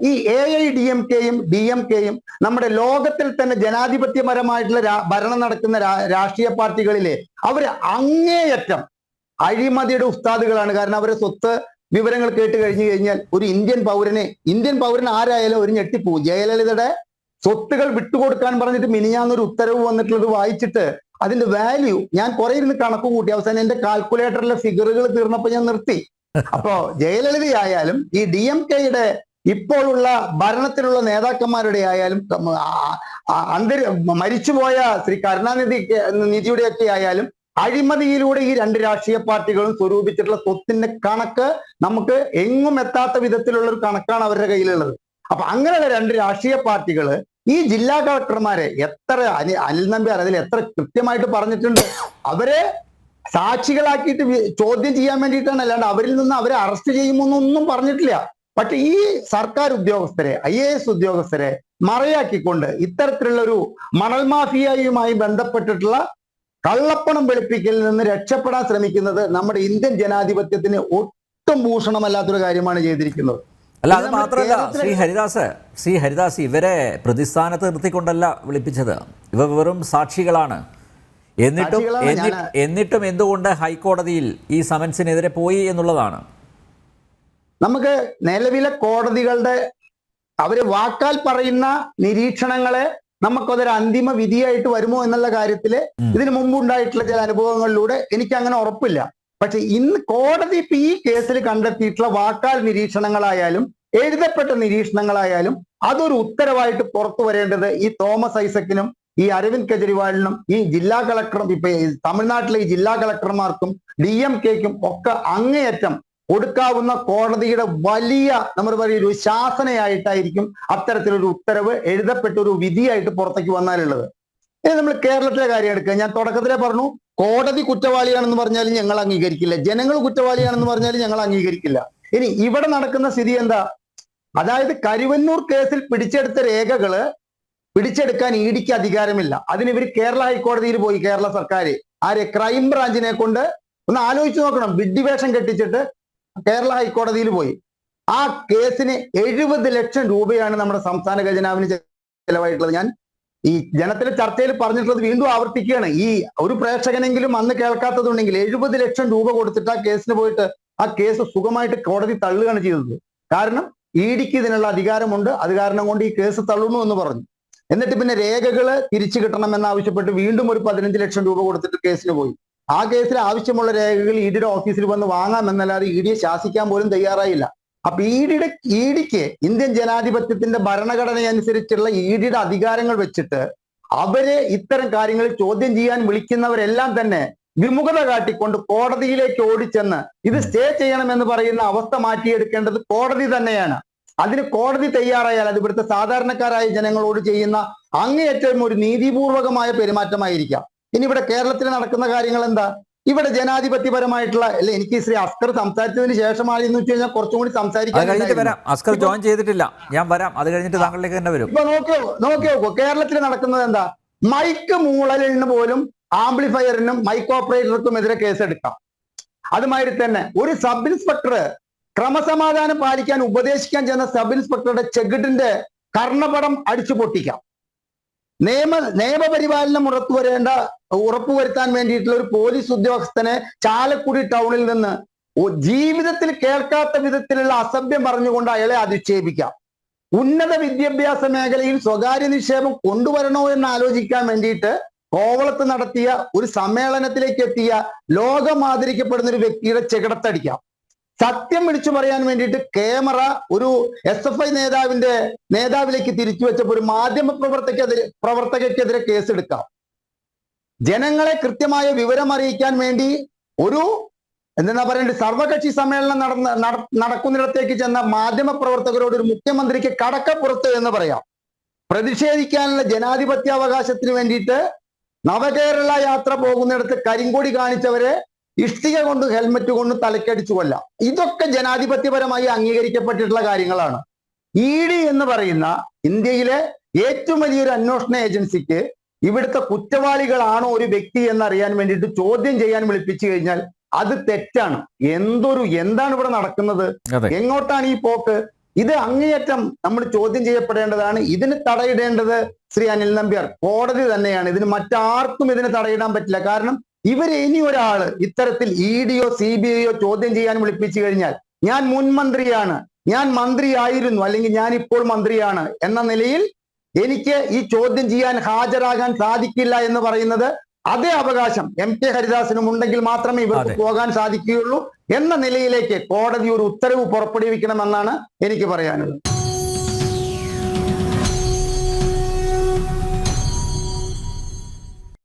ഈ AIDMKയും DMKയും നമ്മുടെ ലോകത്തിൽ തന്നെ ജനാധിപത്യപരമായിട്ടുള്ള ഭരണം നടക്കുന്ന രാഷ്ട്രീയ പാർട്ടികളിലെ അവര് അങ്ങേയറ്റം അഴിമതിയുടെ ഉസ്താദുകളാണ്. കാരണം അവരെ സ്വത്ത് വിവരങ്ങൾ കേട്ട് കഴിഞ്ഞു കഴിഞ്ഞാൽ ഒരു ഇന്ത്യൻ പൗരൻ ആരായാലും ഒരു ഞെട്ടിപ്പോവും. ജയലളിതയുടെ സ്വത്തുകൾ വിട്ടുകൊടുക്കാൻ പറഞ്ഞിട്ട് മിനിഞ്ഞാന്നൊരു ഉത്തരവ് വന്നിട്ടുള്ളത് വായിച്ചിട്ട് അതിന്റെ വാല്യൂ ഞാൻ കുറെ ഇരുന്ന് കണക്ക് കൂട്ടി. അവസാനം എന്റെ കാൽക്കുലേറ്ററിലെ ഫിഗറുകൾ തീർന്നപ്പോൾ ഞാൻ നിർത്തി. അപ്പോ ജയലളിതയായാലും ഈ DMKയുടെ ഇപ്പോഴുള്ള ഭരണത്തിലുള്ള നേതാക്കന്മാരുടെ ആയാലും മരിച്ചുപോയ ശ്രീ കരുണാനിധിയുടെ ഒക്കെ ആയാലും അഴിമതിയിലൂടെ ഈ രണ്ട് രാഷ്ട്രീയ പാർട്ടികളും സ്വരൂപിച്ചിട്ടുള്ള സ്വത്തിന്റെ കണക്ക് നമുക്ക് എങ്ങും എത്താത്ത വിധത്തിലുള്ള ഒരു കണക്കാണ് അവരുടെ കയ്യിലുള്ളത്. അപ്പൊ അങ്ങനെയുള്ള രണ്ട് രാഷ്ട്രീയ പാർട്ടികള് ഈ ജില്ലാ കളക്ടർമാരെ എത്ര അനിൽ നമ്പ്യാർ അതിൽ എത്ര കൃത്യമായിട്ട് പറഞ്ഞിട്ടുണ്ട്. അവരെ സാക്ഷികളാക്കിയിട്ട് ചോദ്യം ചെയ്യാൻ വേണ്ടിയിട്ടാണ്, അല്ലാണ്ട് അവരിൽ നിന്ന് അവരെ അറസ്റ്റ് ചെയ്യുമെന്നൊന്നും പറഞ്ഞിട്ടില്ല. പക്ഷെ ഈ സർക്കാർ ഉദ്യോഗസ്ഥരെ IAS ഉദ്യോഗസ്ഥരെ മറയാക്കിക്കൊണ്ട് ഇത്തരത്തിലുള്ള ഒരു മണൽ മാഫിയയുമായി ബന്ധപ്പെട്ടിട്ടുള്ള കള്ളപ്പണം വെളുപ്പിക്കലിൽ നിന്ന് രക്ഷപ്പെടാൻ ശ്രമിക്കുന്നത് നമ്മുടെ ഇന്ത്യൻ ജനാധിപത്യത്തിന് ഒട്ടും ഭൂഷണമല്ലാത്തൊരു കാര്യമാണ് ചെയ്തിരിക്കുന്നത്. അല്ല, അത് മാത്രമല്ല ശ്രീ ഹരിദാസ് ഇവരെ പ്രതിസ്ഥാനത്ത് നിർത്തിക്കൊണ്ടല്ല വിളിപ്പിച്ചത്. ഇവ വെറും സാക്ഷികളാണ്. എന്നിട്ടും എന്തുകൊണ്ട് ഹൈക്കോടതിയിൽ ഈ സമൻസിനെതിരെ പോയി എന്നുള്ളതാണ്. നമുക്ക് നിലവിലെ കോടതികളുടെ അവര് വാക്കാൽ പറയുന്ന നിരീക്ഷണങ്ങളെ നമുക്കതൊരു അന്തിമ വിധിയായിട്ട് വരുമോ എന്നുള്ള കാര്യത്തില് ഇതിനു മുമ്പുണ്ടായിട്ടുള്ള ചില അനുഭവങ്ങളിലൂടെ എനിക്ക് അങ്ങനെ ഉറപ്പില്ല. പക്ഷെ ഇന്ന് കോടതി ഇപ്പൊ ഈ കേസിൽ കണ്ടെത്തിയിട്ടുള്ള വാക്കാൽ നിരീക്ഷണങ്ങളായാലും എഴുതപ്പെട്ട നിരീക്ഷണങ്ങളായാലും അതൊരു ഉത്തരവായിട്ട് പുറത്തു വരേണ്ടത് ഈ തോമസ് ഐസക്കിനും ഈ അരവിന്ദ് കെജ്രിവാളിനും ഈ ജില്ലാ കളക്ടറും ഇപ്പൊ തമിഴ്നാട്ടിലെ ഈ ജില്ലാ കളക്ടർമാർക്കും DMKക്കും ഒക്കെ അങ്ങേയറ്റം കൊടുക്കാവുന്ന കോടതിയുടെ വലിയ നമ്മൾ പറയുന്ന ഒരു ശാസനയായിട്ടായിരിക്കും അത്തരത്തിലൊരു ഉത്തരവ് എഴുതപ്പെട്ട ഒരു വിധിയായിട്ട് പുറത്തേക്ക് വന്നാലുള്ളത്. ഇനി നമ്മൾ കേരളത്തിലെ കാര്യം എടുക്കുക. ഞാൻ തുടക്കത്തിലെ പറഞ്ഞു, കോടതി കുറ്റവാളിയാണെന്ന് പറഞ്ഞാലും ഞങ്ങൾ അംഗീകരിക്കില്ല, ജനങ്ങൾ കുറ്റവാളിയാണെന്ന് പറഞ്ഞാലും ഞങ്ങൾ അംഗീകരിക്കില്ല. ഇനി ഇവിടെ നടക്കുന്ന സ്ഥിതി എന്താ? അതായത് കരുവന്നൂർ കേസിൽ പിടിച്ചെടുത്ത രേഖകള് പിടിച്ചെടുക്കാൻ EDക്ക് അധികാരമില്ല. അതിന് ഇവർ കേരള ഹൈക്കോടതിയിൽ പോയി. കേരള സർക്കാർ ക്രൈം ബ്രാഞ്ചിനെ കൊണ്ട് ഒന്ന് ആലോചിച്ച് നോക്കണം. വിഡ്ഢിവേഷം കെട്ടിച്ചിട്ട് കേരള ഹൈക്കോടതിയിൽ പോയി. ആ കേസിന് 70 ലക്ഷം രൂപയാണ് നമ്മുടെ സംസ്ഥാന ഖജനാവിന് ചെലവായിട്ടുള്ളത്. ഞാൻ ഈ ജനത്തിലെ ചർച്ചയിൽ പറഞ്ഞിട്ടുള്ളത് വീണ്ടും ആവർത്തിക്കുകയാണ്. ഈ ഒരു പ്രേക്ഷകനെങ്കിലും അന്ന് കേൾക്കാത്തതുണ്ടെങ്കിൽ 70 ലക്ഷം രൂപ കൊടുത്തിട്ട് ആ കേസിന് പോയിട്ട് ആ കേസ് സുഖമായിട്ട് കോടതി തള്ളുകയാണ് ചെയ്തത്. കാരണം EDക്ക് ഇതിനുള്ള അധികാരമുണ്ട്, അത് കാരണം കൊണ്ട് ഈ കേസ് തള്ളുന്നു എന്ന് പറഞ്ഞു. എന്നിട്ട് പിന്നെ രേഖകള് തിരിച്ചു കിട്ടണമെന്നാവശ്യപ്പെട്ട് വീണ്ടും ഒരു 15 ലക്ഷം രൂപ കൊടുത്തിട്ട് കേസിന് പോയി. ആ കേസിൽ ആവശ്യമുള്ള രേഖകൾ EDയുടെ ഓഫീസിൽ വന്ന് വാങ്ങാമെന്നല്ലാതെ EDയെ ശാസിക്കാൻ പോലും തയ്യാറായില്ല. അപ്പൊ EDക്ക് ഇന്ത്യൻ ജനാധിപത്യത്തിന്റെ ഭരണഘടനയനുസരിച്ചുള്ള EDയുടെ അധികാരങ്ങൾ വെച്ചിട്ട് അവരെ ഇത്തരം കാര്യങ്ങളിൽ ചോദ്യം ചെയ്യാൻ വിളിക്കുന്നവരെല്ലാം തന്നെ വിമുഖത കാട്ടിക്കൊണ്ട് കോടതിയിലേക്ക് ഓടിച്ചെന്ന് ഇത് സ്റ്റേ ചെയ്യണമെന്ന് പറയുന്ന അവസ്ഥ മാറ്റിയെടുക്കേണ്ടത് കോടതി തന്നെയാണ്. അതിന് കോടതി തയ്യാറായാൽ അത് ഇവിടുത്തെ സാധാരണക്കാരായ ജനങ്ങളോട് ചെയ്യുന്ന അങ്ങേയറ്റം ഒരു നീതിപൂർവകമായ പെരുമാറ്റമായിരിക്കാം. ഇനി ഇവിടെ കേരളത്തിൽ നടക്കുന്ന കാര്യങ്ങൾ എന്താ? ഇവിടെ ജനാധിപത്യപരമായിട്ടുള്ള എനിക്ക് ശ്രീ അസ്കർ സംസാരിച്ചതിന് ശേഷമാണെന്ന് വെച്ച് കഴിഞ്ഞാൽ കുറച്ചും കൂടി സംസാരിക്കാൻ അസ്കർ ജോയിൻ ചെയ്തിട്ടില്ല. ഞാൻ വരാം, അത് കഴിഞ്ഞിട്ട് താങ്കളിലേക്ക് തന്നെ വരും. ഇപ്പൊ നോക്കിയോ കേരളത്തിൽ നടക്കുന്നത് എന്താ? മൈക്ക് മൂളലിന് പോലും ആംപ്ലിഫയറിനും മൈക്ക് ഓപ്പറേറ്റർക്കും എതിരെ കേസെടുക്കാം. അതുമാതിരി തന്നെ ഒരു സബ് ഇൻസ്പെക്ടർ ക്രമസമാധാനം പാലിക്കാൻ ഉപദേശിക്കാൻ ചെന്ന സബ് ഇൻസ്പെക്ടറുടെ ചെകിടിന്റെ കർണപടം അടിച്ചു പൊട്ടിക്കാം. നിയമപരിപാലനം ഉറപ്പുവരുത്താൻ വേണ്ടിയിട്ടുള്ള ഒരു പോലീസ് ഉദ്യോഗസ്ഥനെ ചാലക്കുടി ടൗണിൽ നിന്ന് ജീവിതത്തിൽ കേൾക്കാത്ത വിധത്തിലുള്ള അസഭ്യം പറഞ്ഞുകൊണ്ട് അയാളെ അധിക്ഷേപിക്കാം. ഉന്നത വിദ്യാഭ്യാസ മേഖലയിൽ സ്വകാര്യ നിക്ഷേപം കൊണ്ടുവരണോ എന്ന് ആലോചിക്കാൻ വേണ്ടിയിട്ട് കോവളത്ത് നടത്തിയ ഒരു സമ്മേളനത്തിലേക്ക് എത്തിയ ലോകം ആദരിക്കപ്പെടുന്ന ഒരു വ്യക്തിയുടെ ചെകിടത്തടിക്കാം. സത്യം വിളിച്ചു പറയാൻ വേണ്ടിയിട്ട് ക്യാമറ ഒരു SFI നേതാവിലേക്ക് തിരിച്ചു വെച്ചപ്പോൾ ഒരു മാധ്യമ പ്രവർത്തകയ്ക്കെതിരെ കേസെടുക്കാം. ജനങ്ങളെ കൃത്യമായ വിവരം അറിയിക്കാൻ വേണ്ടി ഒരു എന്താ പറയേണ്ടത് സർവകക്ഷി സമ്മേളനം നടക്കുന്നിടത്തേക്ക് ചെന്ന മാധ്യമ പ്രവർത്തകരോട് ഒരു മുഖ്യമന്ത്രിക്ക് കടക്കപ്പുറത്ത് എന്ന് പറയാം. പ്രതിഷേധിക്കാനുള്ള ജനാധിപത്യാവകാശത്തിന് വേണ്ടിയിട്ട് നവകേരള യാത്ര പോകുന്നിടത്ത് കരിങ്കൊടി കാണിച്ചവരെ ഇഷ്ടിക കൊണ്ട് ഹെൽമറ്റ് കൊണ്ട് തലക്കടിച്ചു കൊല്ലാം. ഇതൊക്കെ ജനാധിപത്യപരമായി അംഗീകരിക്കപ്പെട്ടിട്ടുള്ള കാര്യങ്ങളാണ്. ED എന്ന് പറയുന്ന ഇന്ത്യയിലെ ഏറ്റവും വലിയൊരു അന്വേഷണ ഏജൻസിക്ക് ഇവിടുത്തെ കുറ്റവാളികളാണോ ഒരു വ്യക്തി എന്നറിയാൻ വേണ്ടിയിട്ട് ചോദ്യം ചെയ്യാൻ വിളിപ്പിച്ചു കഴിഞ്ഞാൽ അത് തെറ്റാണ്. എന്താണ് ഇവിടെ നടക്കുന്നത്? എങ്ങോട്ടാണ് ഈ പോക്ക്? ഇത് അങ്ങേയറ്റം നമ്മൾ ചോദ്യം ചെയ്യപ്പെടേണ്ടതാണ്. ഇതിന് തടയിടേണ്ടത് ശ്രീ അനിൽ നമ്പ്യാർ കോടതി തന്നെയാണ്. ഇതിന് മറ്റാർക്കും ഇതിന് തടയിടാൻ പറ്റില്ല. കാരണം ഇവരെ ഇനി ഒരാള് ഇത്തരത്തിൽ EDയോ CBIയോ ചോദ്യം ചെയ്യാൻ വിളിപ്പിച്ചു കഴിഞ്ഞാൽ, ഞാൻ മുൻ മന്ത്രിയാണ്, ഞാൻ മന്ത്രിയായിരുന്നു, അല്ലെങ്കിൽ ഞാൻ ഇപ്പോൾ മന്ത്രിയാണ് എന്ന നിലയിൽ എനിക്ക് ഈ ചോദ്യം ചെയ്യാൻ ഹാജരാകാൻ സാധിക്കില്ല എന്ന് പറയുന്നത്, അതേ അവകാശം MK ഹരിദാസിനും ഉണ്ടെങ്കിൽ മാത്രമേ ഇവർക്ക് പോകാൻ സാധിക്കുകയുള്ളൂ എന്ന നിലയിലേക്ക് കോടതി ഒരു ഉത്തരവ് പുറപ്പെടുവിക്കണമെന്നാണ് എനിക്ക് പറയാനുള്ളത്.